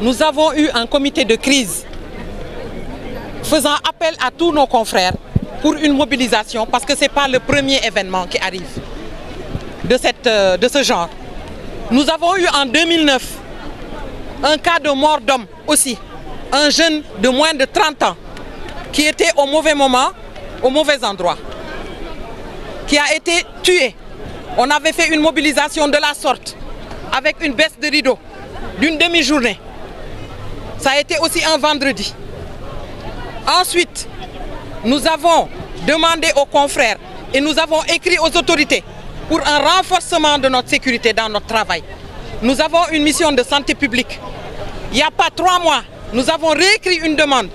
nous avons eu un comité de crise faisant appel à tous nos confrères pour une mobilisation, parce que ce n'est pas le premier événement qui arrive de ce genre. Nous avons eu en 2009 un cas de mort d'homme aussi, un jeune de moins de 30 ans qui était au mauvais moment, au mauvais endroit, qui a été tué. On avait fait une mobilisation de la sorte, avec une baisse de rideau d'une demi-journée. Ça a été aussi un vendredi. Ensuite, nous avons demandé aux confrères et nous avons écrit aux autorités pour un renforcement de notre sécurité dans notre travail. Nous avons une mission de santé publique. Il n'y a pas 3 mois, nous avons réécrit une demande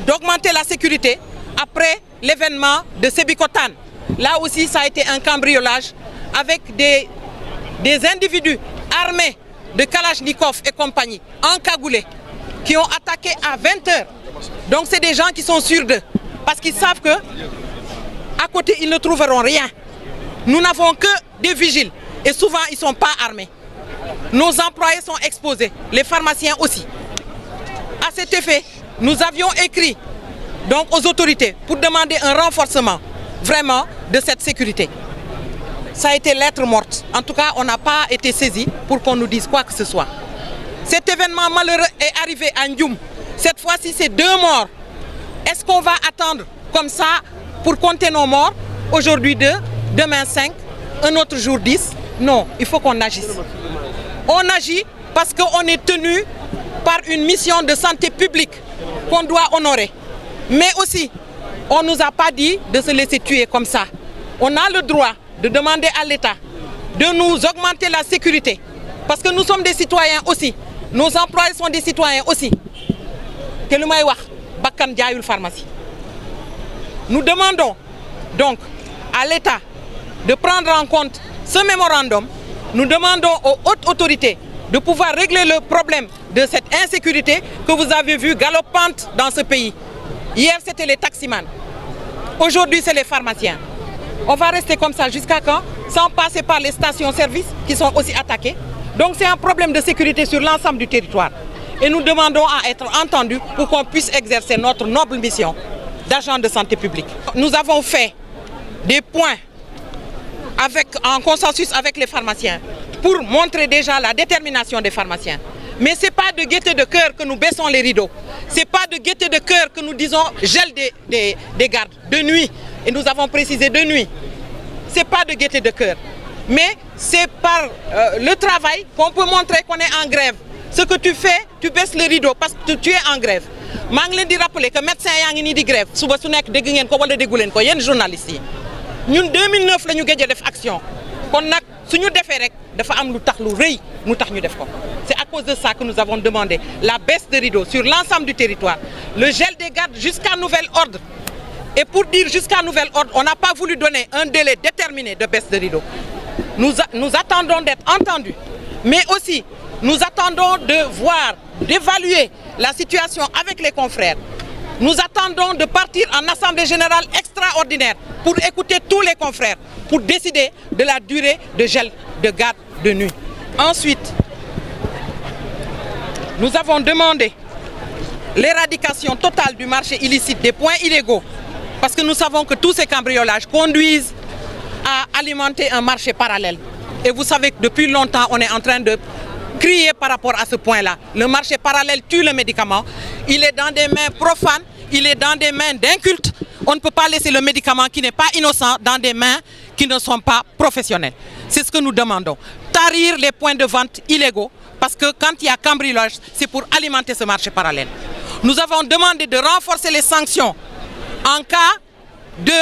d'augmenter la sécurité après l'événement de Sébikotane. Là aussi, ça a été un cambriolage avec des individus armés de Kalachnikov et compagnie, encagoulés, qui ont attaqué à 20 h. Donc c'est des gens qui sont sûrs d'eux, parce qu'ils savent que à côté, ils ne trouveront rien. Nous n'avons que des vigiles et souvent, ils ne sont pas armés. Nos employés sont exposés, les pharmaciens aussi. À cet effet, nous avions écrit donc, aux autorités pour demander un renforcement vraiment de cette sécurité. Ça a été lettre morte. En tout cas, on n'a pas été saisi pour qu'on nous dise quoi que ce soit. Cet événement malheureux est arrivé à Ndioum. Cette fois-ci, c'est 2 morts. Est-ce qu'on va attendre comme ça pour compter nos morts? Aujourd'hui 2, demain 5, un autre jour 10. Non, il faut qu'on agisse. On agit parce qu'on est tenu par une mission de santé publique qu'on doit honorer. Mais aussi, on ne nous a pas dit de se laisser tuer comme ça. On a le droit de demander à l'État de nous augmenter la sécurité. Parce que nous sommes des citoyens aussi. Nos employés sont des citoyens aussi. Nous demandons donc à l'État de prendre en compte ce mémorandum. Nous demandons aux hautes autorités de pouvoir régler le problème de cette insécurité que vous avez vu galopante dans ce pays. Hier, c'était les taximans. Aujourd'hui, c'est les pharmaciens. On va rester comme ça jusqu'à quand? Sans passer par les stations-service qui sont aussi attaquées. Donc c'est un problème de sécurité sur l'ensemble du territoire. Et nous demandons à être entendus pour qu'on puisse exercer notre noble mission d'agent de santé publique. Nous avons fait des points en consensus avec les pharmaciens pour montrer déjà la détermination des pharmaciens. Mais ce n'est pas de gaieté de cœur que nous baissons les rideaux. Ce n'est pas de gaieté de cœur que nous disons gel des gardes de nuit. Et nous avons précisé de nuit. Ce n'est pas de gaieté de cœur. Mais c'est par le travail qu'on peut montrer qu'on est en grève. Ce que tu fais, tu baisses le rideau parce que tu es en grève. Je veux rappeler que les médecins sont en grève. Si vous êtes journalistes. Nous, en 2009, nous avons fait action. Si nous avons fait c'est à cause de ça que nous avons demandé la baisse de rideau sur l'ensemble du territoire, le gel des gardes jusqu'à nouvel ordre. Et pour dire jusqu'à nouvel ordre, on n'a pas voulu donner un délai déterminé de baisse de rideau. Nous attendons d'être entendus, mais aussi nous attendons de voir, d'évaluer la situation avec les confrères. Nous attendons de partir en assemblée générale extraordinaire pour écouter tous les confrères, pour décider de la durée de gel de garde de nuit. Ensuite, nous avons demandé l'éradication totale du marché illicite des points illégaux, parce que nous savons que tous ces cambriolages conduisent à alimenter un marché parallèle. Et vous savez que depuis longtemps, on est en train de crier par rapport à ce point-là. Le marché parallèle tue le médicament. Il est dans des mains profanes, il est dans des mains d'incultes. On ne peut pas laisser le médicament qui n'est pas innocent dans des mains qui ne sont pas professionnelles. C'est ce que nous demandons. Tarir les points de vente illégaux, parce que quand il y a cambriolage, c'est pour alimenter ce marché parallèle. Nous avons demandé de renforcer les sanctions en cas de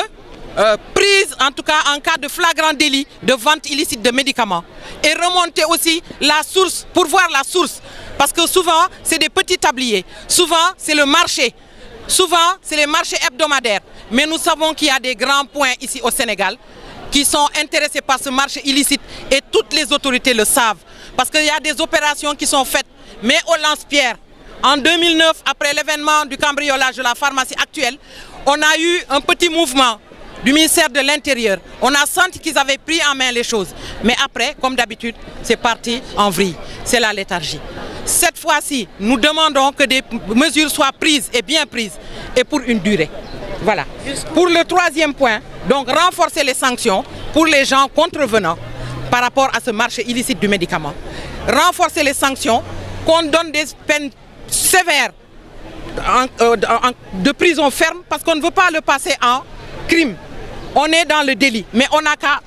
prise, en tout cas en cas de flagrant délit de vente illicite de médicaments. Et remonter aussi la source, pour voir la source. Parce que souvent, c'est des petits tabliers. Souvent, c'est le marché. Souvent, c'est les marchés hebdomadaires. Mais nous savons qu'il y a des grands points ici au Sénégal qui sont intéressés par ce marché illicite. Et toutes les autorités le savent. Parce qu'il y a des opérations qui sont faites, mais au lance-pierre. En 2009, après l'événement du cambriolage de la pharmacie actuelle, on a eu un petit mouvement du ministère de l'Intérieur. On a senti qu'ils avaient pris en main les choses. Mais après, comme d'habitude, c'est parti en vrille. C'est la léthargie. Cette fois-ci, nous demandons que des mesures soient prises et bien prises et pour une durée. Voilà. Pour le troisième point, donc renforcer les sanctions pour les gens contrevenants par rapport à ce marché illicite du médicament. Renforcer les sanctions, qu'on donne des peines sévères de prison ferme parce qu'on ne veut pas le passer en crime. On est dans le délit, mais on n'a qu'à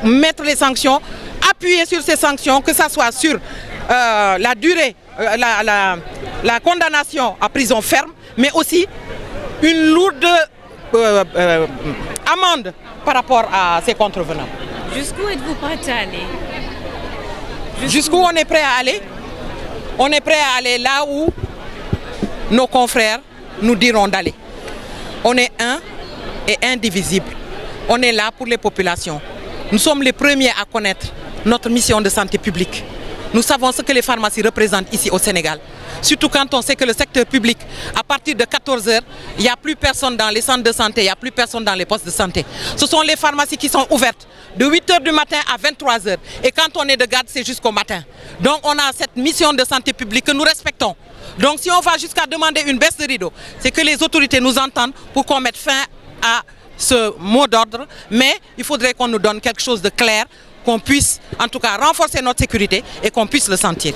mettre les sanctions, appuyer sur ces sanctions, que ce soit sur la durée, la condamnation à prison ferme, mais aussi une lourde amende par rapport à ces contrevenants. Jusqu'où êtes-vous prêt à aller? Jusqu'où on est prêt à aller? On est prêt à aller là où nos confrères nous diront d'aller. On est un et indivisible. On est là pour les populations. Nous sommes les premiers à connaître notre mission de santé publique. Nous savons ce que les pharmacies représentent ici au Sénégal. Surtout quand on sait que le secteur public, à partir de 14 h, il n'y a plus personne dans les centres de santé, il n'y a plus personne dans les postes de santé. Ce sont les pharmacies qui sont ouvertes de 8 h du matin à 23 h. Et quand on est de garde, c'est jusqu'au matin. Donc on a cette mission de santé publique que nous respectons. Donc si on va jusqu'à demander une baisse de rideau, c'est que les autorités nous entendent pour qu'on mette fin à ce mot d'ordre. Mais il faudrait qu'on nous donne quelque chose de clair, qu'on puisse en tout cas renforcer notre sécurité et qu'on puisse le sentir.